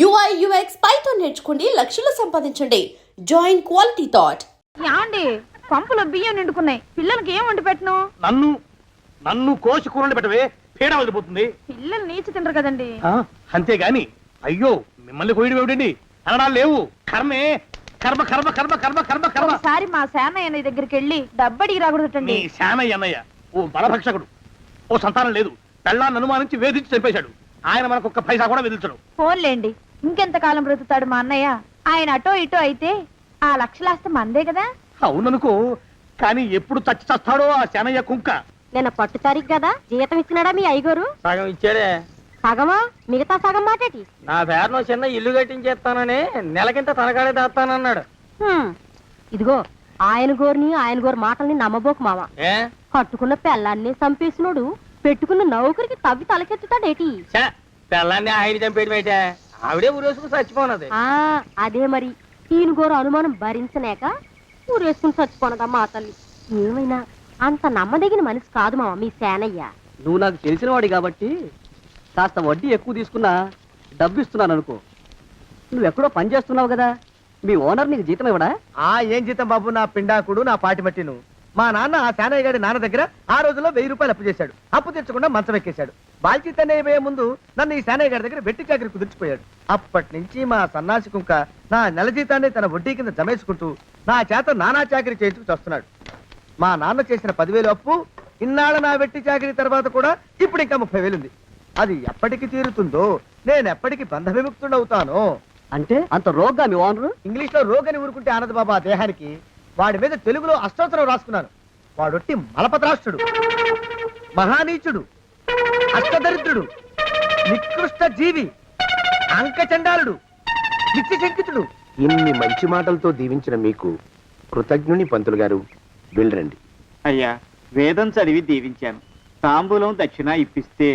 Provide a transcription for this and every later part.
UI UX Python నేర్చుకోండి, లక్షలు సంపాదించండి. Join quality thought. యాండి పంపులో బియ్యం నిండుకున్నాయి, పిల్లలకి ఏం వండి పెట్టను? నన్ను కోసి కూరలు పెట్టవే, పీడ వదిలిపోతుంది. పిల్లలు నీచి తినరు కదండి. అంతేగాని అయ్యో మిమ్మల్ని కోయడం ఏమిటండి, అనడాలు లేవు. కర్మే కర్మ కర్మ కర్మ కర్మ కర్మ కర్మ. ఒకసారి మా శానయ్య దగ్గరికి వెళ్ళి డబ్బడికి రాకూడదండి. నీ శానయ్య అన్నయ్య ఓ బలభక్షకుడు, ఓ సంతానం లేదు, పెళ్ళాన్ని అనుమానించి వేధించి చంపేశాడు. ఆయన మనకు ఒక్క పైసా కూడా విధించడు. ఫోన్లేండి, ఇంకెంత కాలం బ్రతుకుతాడు మా అన్నయ్య? ఆయన అటో ఇటో అయితే ఆ లక్షలాస్తి మందే కదా. అవుననుకో, కానీ ఎప్పుడు చచ్చి చస్తాడో ఆ శానయ్య కుంక. నేను పట్టు తారీఖు కదా, జీతం ఇచ్చినాడా మీ అయ్యగారు? సగం ఇచ్చాడే. సగమా? మిగతా సగం మాటేటి? నా పేరులో చిన్న ఇల్లు కట్టించేస్తానని నెలకింత తనకాడే దాస్తానన్నాడు. ఇదిగో ఆయన గోరు మాటల్ని నమ్మబోకు మామ. ఏ కట్టుకున్న పెళ్ళాన్ని చంపేసినోడు పెట్టుకున్న నౌకరికి తవ్వి తలకెత్తుతాడేటి? పిల్లాన్ని ఆయన చంపేయడమేటే, ఆవిడే ఊరేసుకుని చచ్చిపోనది. అదే మరి, ఈయన గోరు అనుమానం భరించలేక ఊరేసుకుని చచ్చిపోనదమ్మా ఆ తల్లి. ఏమైనా అంత నమ్మదగిన మనిషి కాదు మామ మీ సేనయ్య. నువ్వు నాకు తెలిసిన వాడి కాబట్టి కాస్త వడ్డీ ఎక్కువ తీసుకున్నా డబ్బు ఇస్తున్నాను అనుకో. నువ్వెక్కడో పని చేస్తున్నావు కదా, మీ ఓనర్ నీకు జీతం ఇవ్వడా? ఏం జీతం బాబు, నా పిండాకుడు, నా పాటి మట్టిను. మా నాన్న ఆ శానయ్య గారి నాన్న దగ్గర ఆ రోజుల్లో 1000 రూపాయలు అప్పు చేశాడు. అప్పు తెచ్చకుండా మంచం ఎక్కేశాడు. బాల్చిత్ అయిపోయే ముందు నన్ను ఈ శానయ్య గారి దగ్గర వెట్టి చాకరి కుదిర్చిపోయాడు. అప్పటి నుంచి మా సన్నాసి కుంక నా నెల జీతాన్ని తన వడ్డీ కింద జమేసుకుంటూ నా చేత నానా చాకరీ చేయించుకు వస్తున్నాడు. మా నాన్న చేసిన 10,000 అప్పు ఇన్నాళ్ళ నా వెట్టి చాకరీ తర్వాత కూడా ఇప్పుడు ఇంకా 30,000 ఉంది. అది ఎప్పటికి తీరుతుందో, నేను ఎప్పటికి బంధ విముక్తుడవుతానో. అంటే అంత రోగ్గా మీ ఓనరు? ఇంగ్లీష్ లో రోగని ఊరుకుంటే ఆనంద్ బాబా దేహానికి, వాడి మీద తెలుగులో అష్టోత్తరం రాసుకున్నాను. వాడొట్టి మలపత్రాష్ట్రుడు, మహానీచుడు, అష్టదరిద్రుడు, నికృష్ట జీవి, అంకచండాలుడు, నిత్యశంకితుడు. ఇన్ని మంచి మాటలతో దీవించిన మీకు కృతజ్ఞుని పంతులు గారు. వెళ్ళరండి. అయ్యా, వేదం చదివి దీవించాను, తాంబూలం దక్షిణ ఇప్పిస్తే.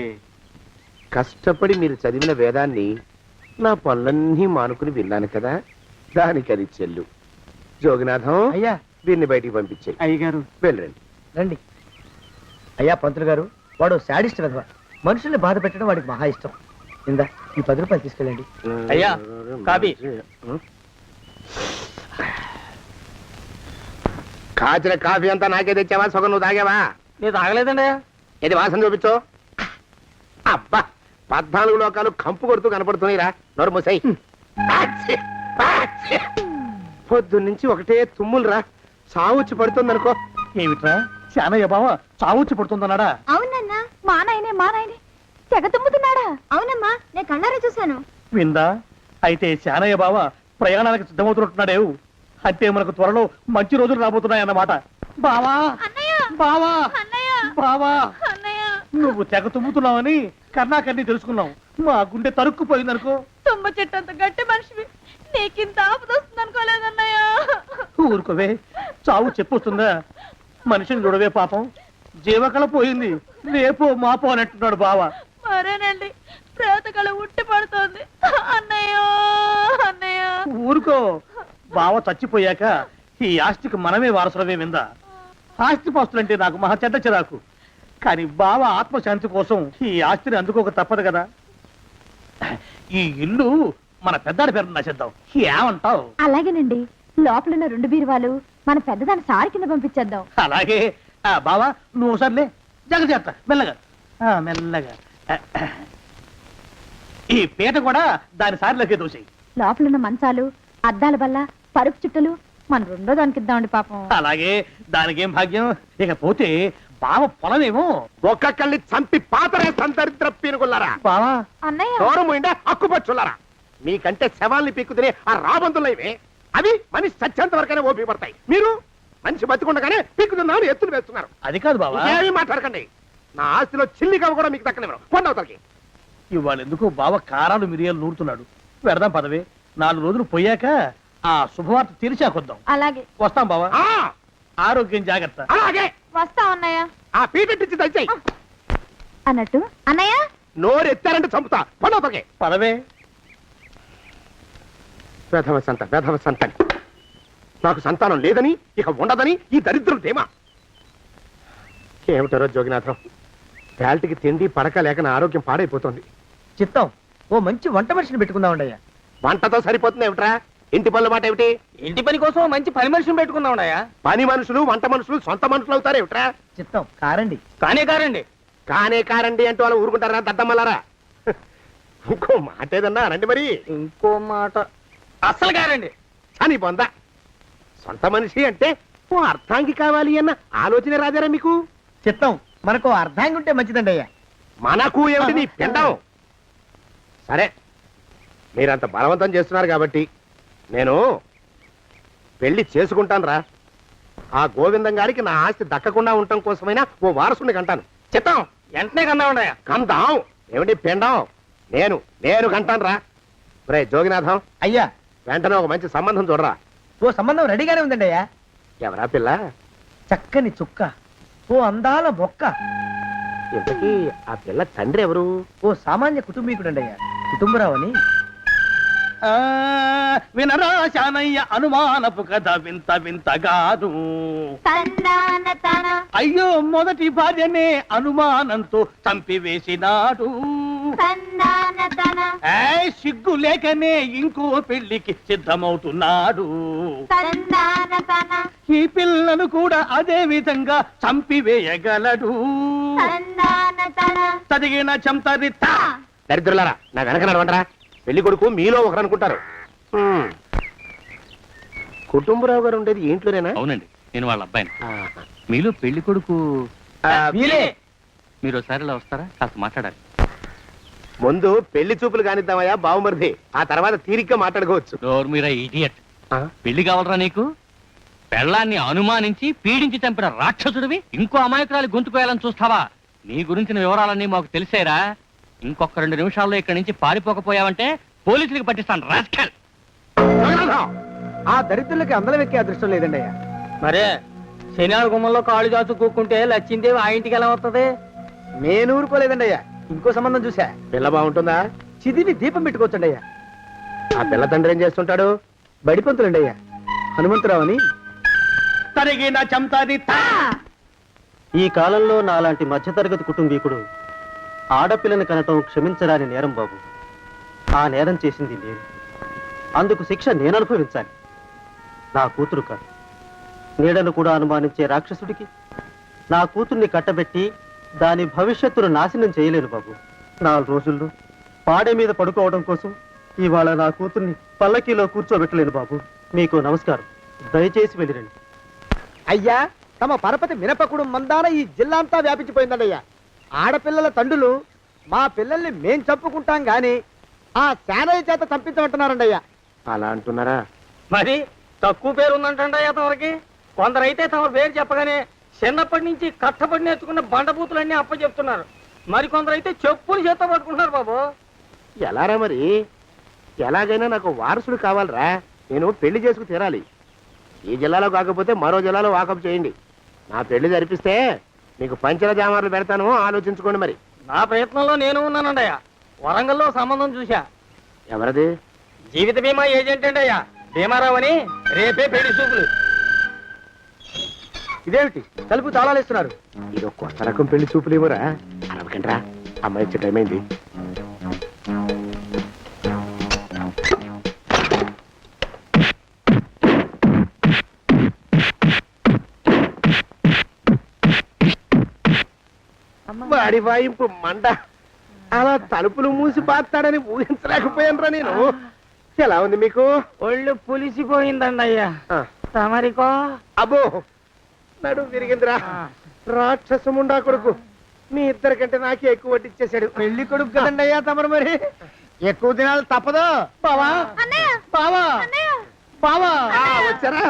కష్టపడి మీరు చదివిన వేదాన్ని నా పనులన్నీ మానుకుని విన్నాను కదా, దానికి అది చెల్లు. జోగినాథం, అయ్యా వీరిని బయటికి పంపించాయి. అయ్యగారు వెళ్ళరండి. రండి. అయ్యా పంతులు గారు, వాడు శాడిస్ట్ విధవ. మనుషుల్ని బాధ పెట్టడం వాడికి మహా ఇష్టం. ఇందా ఈ 10 రూపాయలు తీసుకెళ్ళండి. అయ్యా, కాపీ. కాచిన కాఫీ అంతా నాకే తెచ్చావా? సగం నువ్వు తాగావా? నేను తాగలేదండి. ఇది వాసన చూపించు. అబ్బా, 14 లోకాలు కంపు కొడుతూ కనపడుతున్నాయిరా. నోరు మూసాయి. పొద్దున్నుంచి ఒకటే తుమ్ములురా, చావుచ్చి పడుతుందనుకో. ఏమిట్రా శానయ్య బావ చావుచ్చి పడుతుందన్నాడా? అవునన్నా, మా నాయనే తెగ తుమ్ముతున్నాడా? అవునమ్మా, నేను కళ్ళారా చూశాను. విందా? అయితే శానయ్య బావ ప్రయాణానికి సిద్ధమవుతున్నట్టున్నాడేవు. అంటే మనకు త్వరలో మంచి రోజులు రాబోతున్నాయన్నమాట. బావా బావా బావా, నువ్వు తెగ తుమ్ముతున్నావని కర్ణాకర్ణి తెలుసుకున్నావు. మా గుండె తరుక్కుపోయిందనుకో. తుమ్మ చెట్టు అంత గట్టి మనిషివి, నీకింత ఆపద వస్తుంది అనుకోలేదన్నయ్య. ఊరుకోవే, చావు చెప్పొస్తుందా? మనిషిని చూడవే పాపం, జీవకళ పోయింది, రేపో మాపో అన్నట్టున్నాడు బావ. మరేనండి, ప్రేతకళ ఉట్టి పడుతోంది అన్నయ్యో అన్నయ్య. ఊరుకో, బావ చచ్చిపోయాక ఈ ఆస్తికి మనమే వారసులమే. విందా? ఆస్తిపాస్తులంటే నాకు మహా చెడ్డ చిరాకు, కానీ బావ ఆత్మశాంతి కోసం ఈ ఆస్తిని అందుకోక తప్పదు కదా. ఈ ఇల్లు మన పెద్దాడి పేరు నచ్చేద్దాం, ఏమంటావు? అలాగేనండి, లోపలున్న 2 బీరువాలు మన పెద్దదాన్ని సారి కింద పంపించేద్దాం. అలాగే. బావా నువ్వు సర్లే, జాగ్రత్త, మెల్లగా మెల్లగా. ఈ పీట కూడా దాని సారిలోకే దోసేయి. లోపలున్న మంచాలు, అద్దాల బల్ల, పరుపు చుట్టలు మన 2వ దానికి ఇద్దామండి పాపం. అలాగే, దానికేం భాగ్యం. ఇకపోతే బావ పొలమేమో ఒక్కొక్కల్ని చంపి పాతరేస్తాను దరిద్ర పీనుకున్నారా. బావా అన్నయ్య, దూరం పోయిండే అక్కుపచ్చులారా. మీకంటే శవాల్ని పీక్కు తినే ఆ రాబందులైవే, అవి మనిషి చచ్చేంత వరకనే ఓపి పడతాయి. మీరు మనిషి బతికుండగానే పీక్కుతున్నామని ఎత్తులు వేస్తున్నారు. అది కాదు బావా. ఏమీ మాట్లాడకండి. నా ఆస్తిలో చిల్లికవ కూడా మీకు దక్కనివ్వరు. కొండవతలకి. ఇవాళ ఎందుకో బావ కారాలు మిరియాలు నూరుతున్నాడు. పెడదాం పదవే, 4 రోజులు పోయాక ఆ శుభవార్త తెలిసాకొద్దాం. అలాగే. వస్తాం బావా. ఆరోగ్యం జాగ్రత్త. అలాగే వస్తా అన్నయ్య. ఆ పీటెట్టించి దయచేయి. అన్నట్టు అన్నయ్య, నోరు ఎత్తారంటే చంపుతా. కొండవతలకి పదవే. వేధవ సంతానం. నాకు సంతానం లేదని, ఇక ఉండదని ఈ దరిద్రులు ధీమా. ఏమిటారో జోగినాథం, వేల్టికి తిండి పడక లేక నా ఆరోగ్యం పాడైపోతుంది. చిత్తం, ఓ మంచి వంట మనిషిని పెట్టుకుందామండి అయ్యా. వంటతో సరిపోతుంది ఏమిట్రా? ఇంటి పనుల మాట ఏమిటి? ఇంటి పని కోసం మంచి పని మనిషిని పెట్టుకున్నావునయ్యా. పని మనుషులు వంట మనుషులు సొంత మనుషులు అవుతారు ఏమిట్రా? చిత్తం కారండి. కానే కారండి. కానే కారండి అంటూ వాళ్ళు ఊరుకుంటారా దద్దమ్మలారా? ఇంకో మాట ఏదన్నా రండి మరి. ఇంకో మాట అస్సలు కారండి. అని పొందా సొంత మనిషి అంటే ఓ అర్థాంగి కావాలి అన్న ఆలోచన రాజారా మీకు? చిత్తం మనకు అర్ధాంగి ఉంటే మంచిదండి అయ్యా. మనకు ఏమిటి నీ పిండం? సరే మీరంత బలవంతం చేస్తున్నారు కాబట్టి నేను పెళ్లి చేసుకుంటాను రా. ఆ గోవిందం గారికి నా ఆస్తి దక్కకుండా ఉండటం కోసమైనా ఓ వారసుని కంటాను. చిత్తం వెంటనే కన్నావుండయా. కందాం ఏమిటి పిండం? నేను కంటాను రా. రే జోగినాథం, అయ్యా వెంటనే ఒక మంచి సంబంధం చూడరా. ఓ సంబంధం రెడీగానే ఉందండి అయ్యా. ఎవరా పిల్ల? చక్కని చుక్క, ఓ అందాల బొక్క. ఇంతకీ ఆ పిల్ల తండ్రి ఎవరు? ఓ సామాన్య కుటుంబీకుడండి అయ్యా, కుటుంబరావు అని. వినరా శానయ్య అనుమానపు కథ వింత వింతగాదు. అయ్యో మొదటి భార్యనే అనుమానంతో చంపివేసినాడు. సిగ్గు లేకనే ఇంకో పెళ్లికి సిద్ధమవుతున్నాడు. ఈ పిల్లను కూడా అదే విధంగా చంపివేయగలడు. తదిగిన చంతరిత. దరిద్రులారా నా వెనక నడవంటరా. పెళ్లి కొడుకు మీలో ఒకరు అనుకుంటారు. కుటుంబరావు గారు ఉండేది ఇంట్లోనేనా? అవునండి, నేను వాళ్ళ అబ్బాయిని. మీలో పెళ్లి కొడుకు మీరే. మీరు ఒకసారి ఇలా వస్తారా? కాస్త మాట్లాడాలి. ముందు పెళ్లి చూపులు కానిద్దామయ్యా బావుమరిది, ఆ తర్వాత తీరిగ్గా మాట్లాడుకోవచ్చు. మీరా ఇడియట్. పెళ్లి కావాలరా నీకు? పెళ్ళాన్ని అనుమానించి పీడించి చంపిన రాక్షసుడివి ఇంకో అమాయకురాలి గొంతుకోయాలని చూస్తావా? నీ గురించిన వివరాలన్నీ మాకు తెలిసేరా. ఇంకొక 2 నిమిషాల్లో ఇక్కడి నుంచి పారిపోకపోయావంటే పోలీసులకు పట్టిస్తాను. రాస్కల్. ఆ దరిద్రులకి అందలం ఎక్కే అదృష్టం లేదండి అయ్యా. మరే శనివారం గుమ్మంలో కాళ్ళు చాచు కూకుంటే లచ్చిందేవి ఆ ఇంటికి ఎలా వస్తుంది? నేను ఊరుకోలేదండి అయ్యా. ఇంకో సంబంధం చూసా. పిల్ల బాగుంటుందా? చిదివి దీపం పెట్టుకోవచ్చండి అయ్యా. ఆ పిల్ల తండ్రి ఏం చేస్తుంటాడు? బడిపంతులండి అయ్యా, హనుమంతరావు అని. తరిగిన చంతరిత. ఈ కాలంలో నాలాంటి మధ్యతరగతి కుటుంబీకుడు ఆడపిల్లని కనటం క్షమించరాని నేరం బాబు. ఆ నేరం చేసింది నేను. అందుకు శిక్ష నేను అనుభవించాలి. నా కూతురు కాదు, నీడను కూడా అనుమానించే రాక్షసుడికి నా కూతుర్ని కట్టబెట్టి దాని భవిష్యత్తును నాశనం చేయలేను బాబు. 4 రోజుల్లో పాడే మీద పడుకోవడం కోసం ఇవాళ నా కూతుర్ని పల్లకీలో కూర్చోబెట్టలేను బాబు. మీకు నమస్కారం, దయచేసి వెళ్ళిరండి. అయ్యా తమ పరపతి మినపకుడు మందాన ఈ జిల్లా అంతా వ్యాపించిపోయిందండి అయ్యా. ఆడపిల్లల తండ్రులు మా పిల్లల్ని మేం చంపుకుంటాం గాని ఆ శానయ్య చేత చంపించమంటున్నారండి అయ్యా. అలా అంటున్నారా? మరి తక్కువ పేరు ఉందంటండి అయ్యా తమరికి. కొందరైతే తమ పేరు చెప్పగానే చిన్నప్పటి నుంచి కట్టబడి నేర్చుకున్న బండబూతులన్నీ అప్పచెప్తున్నారు. మరి కొందరైతే చెప్పులు చేత పట్టుకుంటున్నారు బాబు. ఎలారా మరి? ఎలాగైనా నాకు వారసుడు కావాలరా. నేను పెళ్లి చేసుకు తీరాలి. ఈ జిల్లాలో కాకపోతే మరో జిల్లాలో వాకప్ చేయండి. నా పెళ్లి జరిపిస్తే మీకు పంచల జామార్లు పెడతాను, ఆలోచించుకోండి మరి. నా ప్రయత్నంలో నేను ఉన్నానండి అయ్యా. వరంగల్లో సంబంధం చూశా. ఎవరది? జీవిత బీమా ఏజెంట్ అండి అయ్యా, భీమారావు అని. రేపే పెళ్లి చూపులు. ఇదేమిటి తలుపు తాళాలు ఇస్తున్నారు? ఇది ఒక కొత్త రకం పెళ్లి చూపులేమోరా. అరవకండ్రా, అమ్మాయి వచ్చే టైం అయింది. వాడి వాయింపు మంట. అలా తలుపులు మూసి పాతాడని ఊహించలేకపోయానురా నేను. ఎలా ఉంది మీకు? ఒళ్ళు పులిసిపోయిందండి అయ్యా. తమరికో? అబ్బో నడు విరిగిందిరా. రాక్షసముండా కొడుకు మీ ఇద్దరికంటే నాకే ఎక్కువ వడ్డిచ్చేశాడు. పెళ్లి కొడుకు కదండి అయ్యా తమరు, మరి ఎక్కువ దినాలు తప్పదు. బావా బావా బావా వచ్చారా?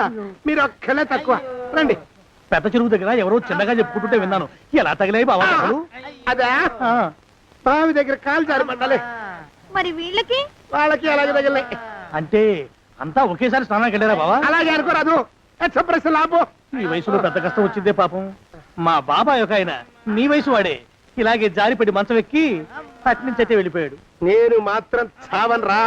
మీరు ఒక్కలే తక్కువ. రండి. పెద్ద చెరువు దగ్గర ఎవరో చిన్నగా చెప్పుకుంటుంటే విన్నాను. ఎలా తగిలాయి బావా? అదా బావి దగ్గర కాలు జారి మండలే. మరి వీళ్ళకి వాళ్ళకి అలాగే తగిలే. అంటే అంతా ఒకేసారి స్నానానికి వెళ్ళారా బావా? అలాగే అనుకోరాదు. ప్రశ్న లాభం. ఈ వయసులో పెద్ద కష్టం వచ్చిందే పాపం. మా బాబాయ్ ఒక ఆయన నీ వయసు వాడే ఇలాగే జారిపడి మంచం ఎక్కి అట్నుంచి అయితే వెళ్ళిపోయాడు. నేను మాత్రం చావను రా.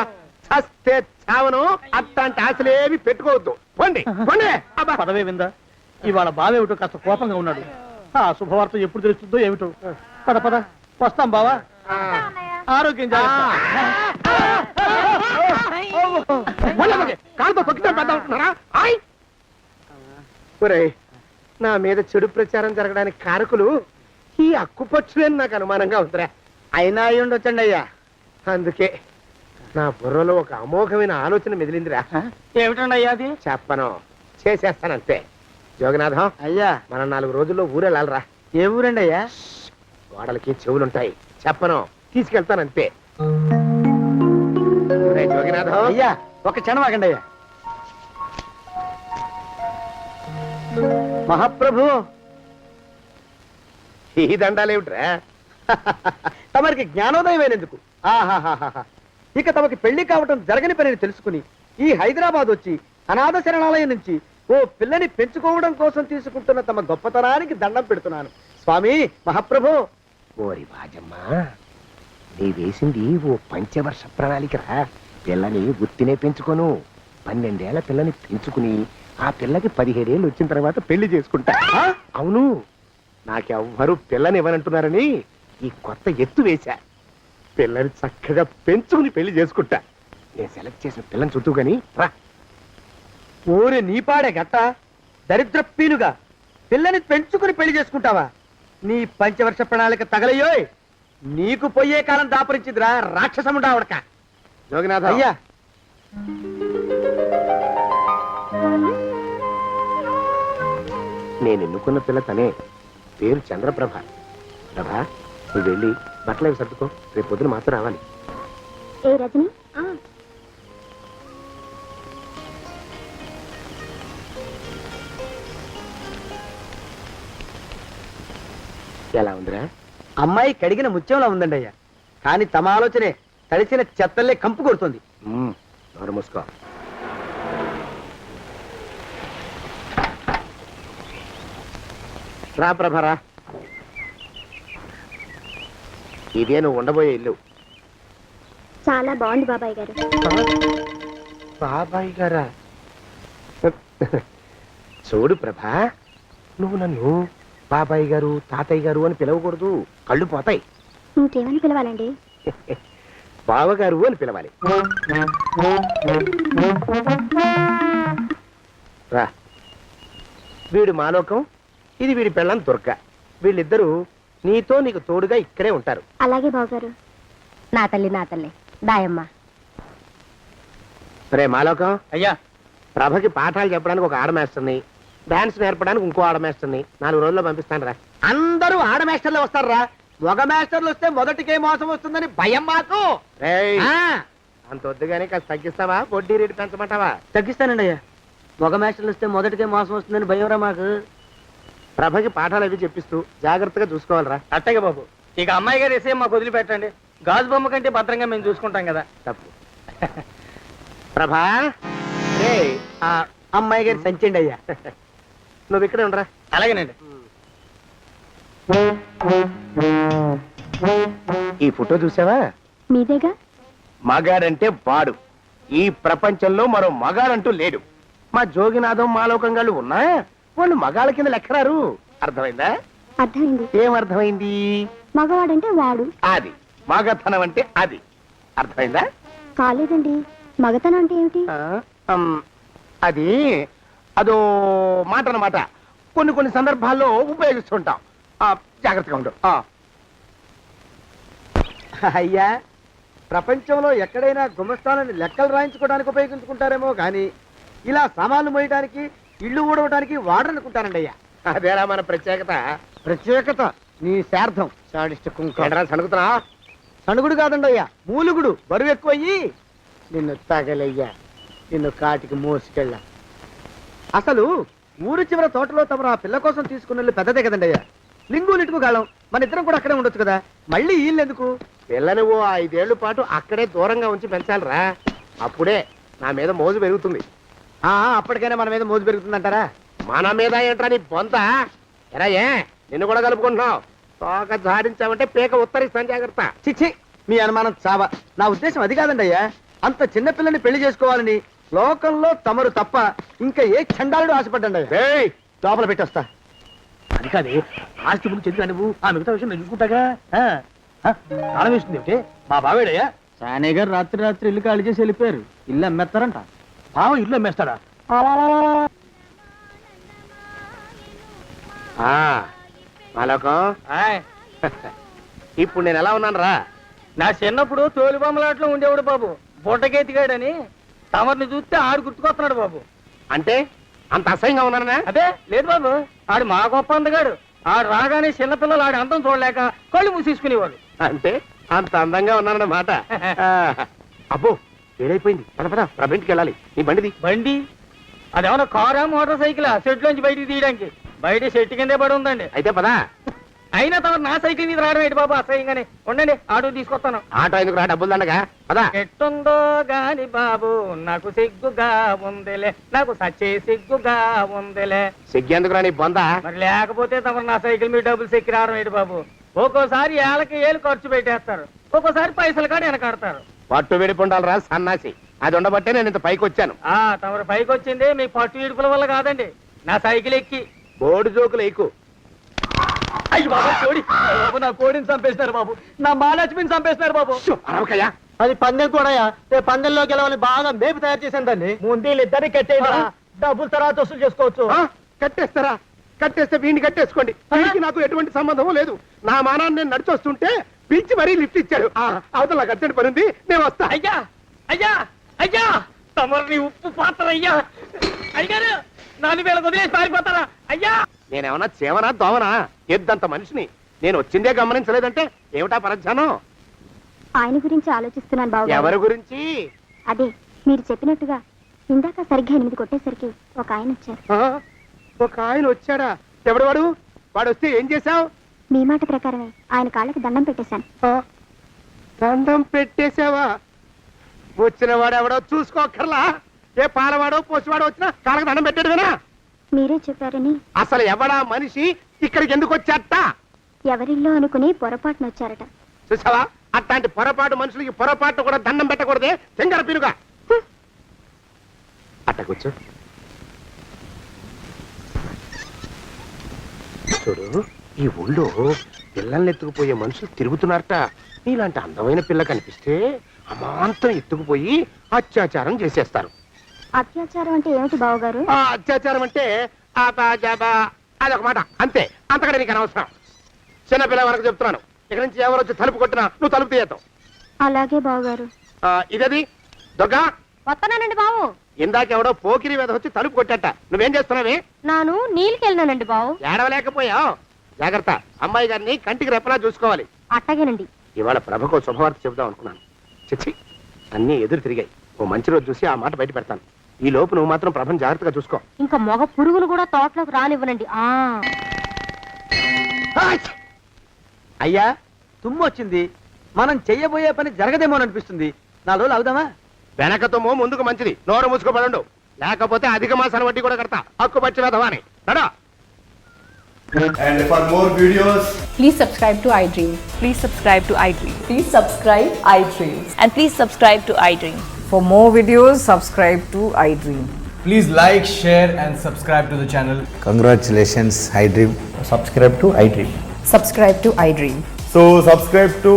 చస్తే చావను. అట్లాంటి ఆశలేవి పెట్టుకోవద్దు. పోండి పోండి. అబ్బా పదవే విందా. ఇవాళ బావేమిటో కాస్త కోపంగా ఉన్నాడు. ఆ శుభవార్త ఎప్పుడు తెలుస్తుందో ఏమిటో. పద పద వస్తాం బావా. ఆరోగ్యం జాగ్రత్త. అనుకుంటున్నారా ఆయ్ ఒరేయ్, నా మీద చెడు ప్రచారం జరగడానికి కారకులు ఈ అక్కుపచ్చులేని నాకు అనుమానంగా ఉందిరా. అయినా అయి ఉండొచ్చండి అయ్యా. అందుకే నా బుర్రలో ఒక అమోఘమైన ఆలోచన మెదిలిందిరా. ఏమిటండి అయ్యా అది? చెప్పను, చేసేస్తానంతే. జోగనాథం, అయ్యా, మనం 4 రోజుల్లో ఊరెళ్ళాలరా. ఏ ఊరండి అయ్యా? గోడలకి చెవులుంటాయి, చెప్పను, తీసుకెళ్తానంతే. ఒరేయ్ జోగినాథం, అయ్యా ఒక క్షణం ఆగండి అయ్యా. మహాప్రభు, ఈ దండాలేమిట్రా? తమరికి జ్ఞానోదయమైనందుకు ఆహాహాహా. ఇక తమకి పెళ్లి కావటం జరగని పనిని తెలుసుకుని ఈ హైదరాబాద్ వచ్చి అనాథ శరణాలయం నుంచి ఓ పిల్లని పెంచుకోవడం కోసం తీసుకుంటున్న తమ గొప్పతనానికి దండం పెడుతున్నాను స్వామి. మహాప్రభు, ఓరి బాజమ్మా, నీ వేసింది ఓ పంచవర్ష ప్రణాళికరా. పిల్లని గుర్తినే పెంచుకోను, 12 ఏళ్ల పిల్లని పెంచుకుని ఆ పిల్లకి 17 ఏళ్ళు వచ్చిన తర్వాత పెళ్లి చేసుకుంటా. అవును, నాకెవ్వరూ పిల్లని ఇవ్వనంటున్నారని ఈ కొత్త ఎత్తు వేశా. పిల్లని చక్కగా పెంచుకుని పెళ్లి చేసుకుంటా. నేను సెలెక్ట్ చేసిన పిల్లని చుట్టూ గాని రా. ఊరి నీపాడే గట్ట దరిద్రపీనుగా పిల్లని పెంచుకుని పెళ్లి చేసుకుంటావా? నీ పంచవర్ష ప్రణాళిక తగలయ్యోయ్. నీకు పోయే కాలం దాపరించిందిరా రాక్షసముడా ఉడక. జోగినాథ, అయ్యా, నేను ఎన్నుకున్న పిల్ల తనే. పేరు చంద్రప్రభ. ప్రభ, నువ్వు వెళ్ళి బట్టలు అవి సర్దుకో, రేపు పొద్దున మాత్రం రావాలి. ఏ రజని, ఎలా ఉందిరా? అమ్మాయి కడిగిన ముత్యంలా ఉందండి అయ్యా. కానీ తమ ఆలోచనే తడిసిన చెత్తల్లే కంపు కొడుతుంది. నోరు మూసుకో. రా ప్రభరా, ఇదే నువ్వు ఉండబోయే ఇల్లు. చాలా బాగుంది బాబాయ్ గారు. బాబాయ్ గారా? చూడు ప్రభా, నువ్వు నన్ను బాబాయ్ గారు, తాతయ్య గారు అని పిలవకూడదు, కళ్ళు పోతాయి. ఇంకేమని పిలవాలండి? బావగారు అని పిలవాలి. రా, వీడు మాలోకం, ఇది వీడి పెళ్ళం దుర్గ. వీళ్ళిద్దరూ నీతో నీకు తోడుగా ఇక్కడే ఉంటారు. అలాగే బావగారు. నా తల్లి దాయమ్మ. రే మాలోకం, అయ్యా, ప్రభకి పాఠాలు చెప్పడానికి ఒక ఆడమేస్టర్ని, డాన్స్ నేర్పడానికి ఇంకో ఆడమేస్టర్ని 4 రోజుల్లో పంపిస్తాను రా. అందరూ ఆడ మాస్టర్లు వస్తారా? మగ మాస్టర్లు వస్తే మొదటికే మోసం వస్తుందని భయం మాకు. రేయ్, ఆ, అంత వద్దుగానే కాస్త తగ్గిస్తావా? వడ్డీ రేటు పెంచమంటావా? తగ్గిస్తానండి అయ్యా. మగ మాస్టర్లు వస్తే మొదటికే మోసం వస్తుందని భయంరా మాకు. ప్రభకి పాఠాలు అవి చెప్పిస్తూ జాగ్రత్తగా చూసుకోవాలరా. అట్టగే బాబు, ఇక అమ్మాయి గారు వేసే మాకు వదిలిపెట్టండి. గాజు బొమ్మ కంటే భద్రంగా మేము చూసుకుంటాం కదా. తప్పు. ప్రభా, రేయ్, ఆ అమ్మాయి గారు సంచండి అయ్యా. నువ్వు ఇక్కడే ఉండరా. అలాగేనండి. ఈ ఫోటో చూసావా? మీదేగా. మగాడంటే వాడు. ఈ ప్రపంచంలో మరో మగాడంటూ లేడు. మా జోగినాథం మాలోకంగాళ్ళు ఉన్నా వాళ్ళు మగాళ్ళ కింద లెక్కరారు. అర్థమైందా? అర్థమైంది. ఏం అర్థమైంది? మగవాడంటే వాడు. అది మగతనం అంటే అది. అర్థమైందా? కాలేదండి. మగతనం అంటే ఏమిటి? అది అదో మాట అన్నమాట. కొన్ని సందర్భాల్లో ఉపయోగిస్తుంటాం. జాగ్రత్తగా ఉండు. అయ్యా, ప్రపంచంలో ఎక్కడైనా గుమస్తాలని లెక్కలు రాయించుకోవడానికి ఉపయోగించుకుంటారేమో కానీ ఇలా సామాన్లు మోయడానికి, ఇల్లు ఊడవడానికి వాడరనుకుంటానండి అయ్యా. అదేరా మన ప్రత్యేకత. ప్రత్యేకత నీ శార్థం. ఎడరా సణుకుతున్నా? సణుగుడు కాదండి అయ్యా, మూలుగుడు. బరువు ఎక్కువయ్యి నిన్ను తగలయ్యా, నిన్ను కాటికి మోసుకెళ్ళా. అసలు ఊరు చివర తోటలో తమరు ఆ పిల్ల కోసం తీసుకున్న పెద్దదే కదండి అయ్యా. లింగు లిటుకు గాలం. మన ఇద్దరం కూడా అక్కడే ఉండొచ్చు కదా. మళ్ళీ వీళ్ళు ఎందుకు? పిల్లని ఓ 5 ఏళ్ల పాటు అక్కడే దూరంగా ఉంచి పెంచాలిరా. అప్పుడే నా మీద మోజు పెరుగుతుంది. అప్పటికైనా మన మీద మోజు పెరుగుతుందంటారా? మన మీద ఏంట్రా నీ బొంత? ఎరా, ఏ నిన్ను కూడా కలుపుకుంటున్నావు? తోక జాడించావంటే పీక ఉత్తరిస్తాను, జాగ్రత్త. చిచ్చి, మీ అనుమానం చావా. నా ఉద్దేశం అది కాదండి అయ్యా. అంత చిన్న పిల్లని పెళ్లి చేసుకోవాలని లోకంలో తమరు తప్ప ఇంకా ఏ చండాలుడు ఆశపడ్డండి అయ్యా. ఏయ్, లోపల పెట్టొస్తా. అది కాదే, ఆస్తి గురించి ఎందుకు నువ్వు? ఆ మిగతా విషయం నేను చూసుకుంటాగా. తాళం వేస్తుంది ఏమిటి? మా బావేడయ్యా. సానే గారు రాత్రి ఇల్లు ఖాళీ చేసి వెళ్ళిపోయారు. ఇల్లు అమ్మేస్తారంట. బావ ఇల్లు అమ్మేస్తాడా? మాలోకం ఇప్పుడు నేను ఎలా ఉన్నాను రా? నా చిన్నప్పుడు తోలు బొమ్మలాట్లో ఉండేవాడు బాబు, బుట్టకెత్తిగాడని. తమరిని చూస్తే ఆడు గుర్తుకొస్తున్నాడు బాబు. అంటే అంత అసహ్యంగా ఉన్నానా? అదే లేదు బాబు, ఆడు మా గొప్ప అందగాడు. ఆడు రాగానే చిన్నపిల్లలు ఆడి అందం చూడలేక కళ్ళు మూసేసుకునేవాడు. అంటే అంత అందంగా ఉన్నానన్నమాట. అబ్బో ఏడైపోయింది, పద పద ప్రభింటికి వెళ్ళాలి. నీ బండిది. బండి అదేమన్నా కారా మోటార్ సైకిల్ షెడ్లోంచి బయటికి తీయడానికి? బయట షెట్టు కిందే పడి ఉందండి. అయితే పదా. అయినా తమ నా సైకిల్ మీద రావడం ఏంటి బాబు అసహ్యంగానే. ఉండండి ఆటో తీసుకొస్తాను. ఆటో ఎందుకు రా, డబ్బులు దండగా పదా. ఎట్టుందో గాని బాబు నాకు సిగ్గుగా ఉందిలే, నాకు సచ్చే సిగ్గుగా ఉందిలే. సిగ్గెందుకు రా నీ బొందా? మరి లేకపోతే తమరు నా సైకిల్ మీద డబ్బులు సెక్కి రావడం ఏంటి బాబు? ఒక్కోసారి ఏళ్ళకి ఏళ్ళు ఖర్చు పెట్టేస్తారు, ఒక్కోసారి పైసలు కాడ వెనకాడతారు. పట్టు విడిపుండాలి రా సన్నాసి, అది ఉండబట్టే నేను ఇంత పైకి వచ్చాను. తమరు పైకి వచ్చింది మీ పట్టు ఇడుపుల వల్ల కాదండి, నా సైకిల్ ఎక్కి. బోర్డు జోకులు ఎక్కువ. అయ్యి బాబు కోడి, బాబు నా కోడిని చంపేస్తున్నారు బాబు, నా మహాలక్ష్మిని చంపేస్తున్నారు బాబు. అరవకయ్యా. అది పందెం కూడా పందెంలో గెలవని బాగా మేపు తయారు చేశాను దాన్ని. ముందు వీళ్ళిద్దరిని కట్టేయండి, డబ్బులు తర్వాత వసూలు చేసుకోవచ్చు. కట్టేస్తారా? కట్టేస్తే వీడిని కట్టేసుకోండి, వీడికి నాకు ఎటువంటి సంబంధం లేదు. నా మానాన్ని నేను నడిచొస్తుంటే పిలిచి మరీ లిఫ్ట్ ఇచ్చాడు. అవతల నాకు అర్జెంట్ పని ఉంది, నేను వస్తా. అయ్యా అయ్యా అయ్యా, తమరిని ఉప్పు పాత్ర అయ్యా. అయ్యారు 4000 వదిలేసి పారిపోతారా అయ్యా? నేనేమన్నా చేవనా దోవనా? ఎద్దంత మనిషిని నేను వచ్చిందే గమనించలేదంటే ఏమిటా పరధ్యానం? ఆయన గురించి ఆలోచిస్తున్నాను బాబు. ఎవరి గురించి? అదే మీరు చెప్పినట్టుగా ఇందాక సరిగ్గా 8 కొట్టేసరికి ఒక ఆయన వచ్చారు. ఒక ఆయన వచ్చాడా? ఎవడు వాడు? వాడు వస్తే ఏం చేశావు? మీ మాట ప్రకారమే ఆయన కాళ్ళకి దండం పెట్టేశాను. దండం పెట్టేశావా? వచ్చిన వాడు ఎవడో చూసుకోకర్లా. ఏ పాలవాడో పోసివాడో వచ్చినా కాళ్ళకి దండం పెట్టాడువేనా? మీరే చెప్పారని. అసలు ఎవడా మనిషి ఇక్కడికి ఎందుకు వచ్చాట? ఎవరిల్లో అనుకుని పొరపాటున వచ్చారట. చూసావా, అట్లాంటి పొరపాటు మనుషులకి పొరపాటు కూడా దండం పెట్టకూడదే, చెంగర పిరుగా. అట్టకొచ్చు చూడు, ఈ ఊళ్ళో పిల్లల్ని ఎత్తుకుపోయే మనుషులు తిరుగుతున్నారట. నీలాంటి అందమైన పిల్ల కనిపిస్తే అమాంతం ఎత్తుకుపోయి అత్యాచారం చేసేస్తారు. అత్యాచారం అంటే ఏమిటి బావగారు? అత్యాచారం అంటే అదొక మాట అంతే, అంతకంటే నీకు అనవసరం. చిన్నపిల్ల వరకు చెప్తున్నాను. ఇక్కడి నుంచి ఎవరు వచ్చి తలుపు కొట్టినా నువ్వు తలుపు తీయతావు. అలాగే బావగారు. ఇదది దొంగ. వస్తున్నానండి బావు. ఇందాకెవడో పోకిరి మీద వచ్చి తలుపు కొట్టట. నువ్వేం చేస్తున్నావే? నాను నీళ్ళకి వెళ్ళినానండి బావు. ఏడవలేకపోయావు. జాగ్రత్త, అమ్మాయి గారిని కంటికి రెప్పలా చూసుకోవాలి. అట్టగేనండి. ఇవాళ ప్రభకు శుభవార్త చెబుదాం అనుకున్నాను. చిచ్చి, అన్నీ ఎదురు తిరిగాయి. ఓ మంచి రోజు చూసి ఆ మాట బయట పెడతాను. ఈ లోపు నువ్వు మాత్రం ప్రభను జాగ్రత్తగా చూసుకో. ఇంకా మగ పురుగును కూడా తోటలోకి రానివ్వనండి. అయ్యా తుమ్ము వచ్చింది, మనం చెయ్యబోయే పని జరగదేమో అనిపిస్తుంది. 4 రోజులు అవుదామా? వెనకతోమో ముందుకు మంచిది, నోరు మూసుకోబడండు. లేకపోతే అధిక మాసాల వడ్డీ కూడా కడతా. హక్కు పచ్చి వెధవాని Nada. And for more videos, please subscribe to iDream. Please subscribe to iDream. Please subscribe iDream. And please subscribe to iDream. For more videos, subscribe to iDream. please like, share and subscribe to the channel. Congratulations, iDream. Subscribe to iDream. Subscribe to iDream. So subscribe to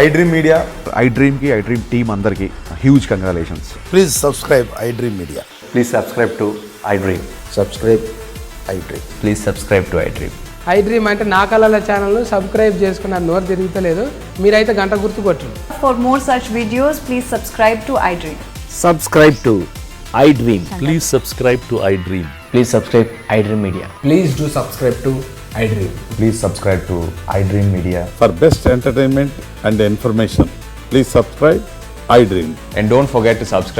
iDream Media. iDream ki iDream team andarki huge congratulations. Please subscribe iDream Media. Please subscribe to iDream. Subscribe iDream. Please subscribe to iDream. iDream అంటే నా కళల channel subscribe చేసుకున్న నోరు తిరుగుతలేదు. మీరైతే గంట గుర్తు కొట్టండి. For more such videos, please subscribe to iDream. Subscribe to iDream. Please subscribe to iDream. Please subscribe iDream Media. Please do subscribe to iDream. Please subscribe to iDream Media. For best entertainment and information, please subscribe iDream. And don't forget to subscribe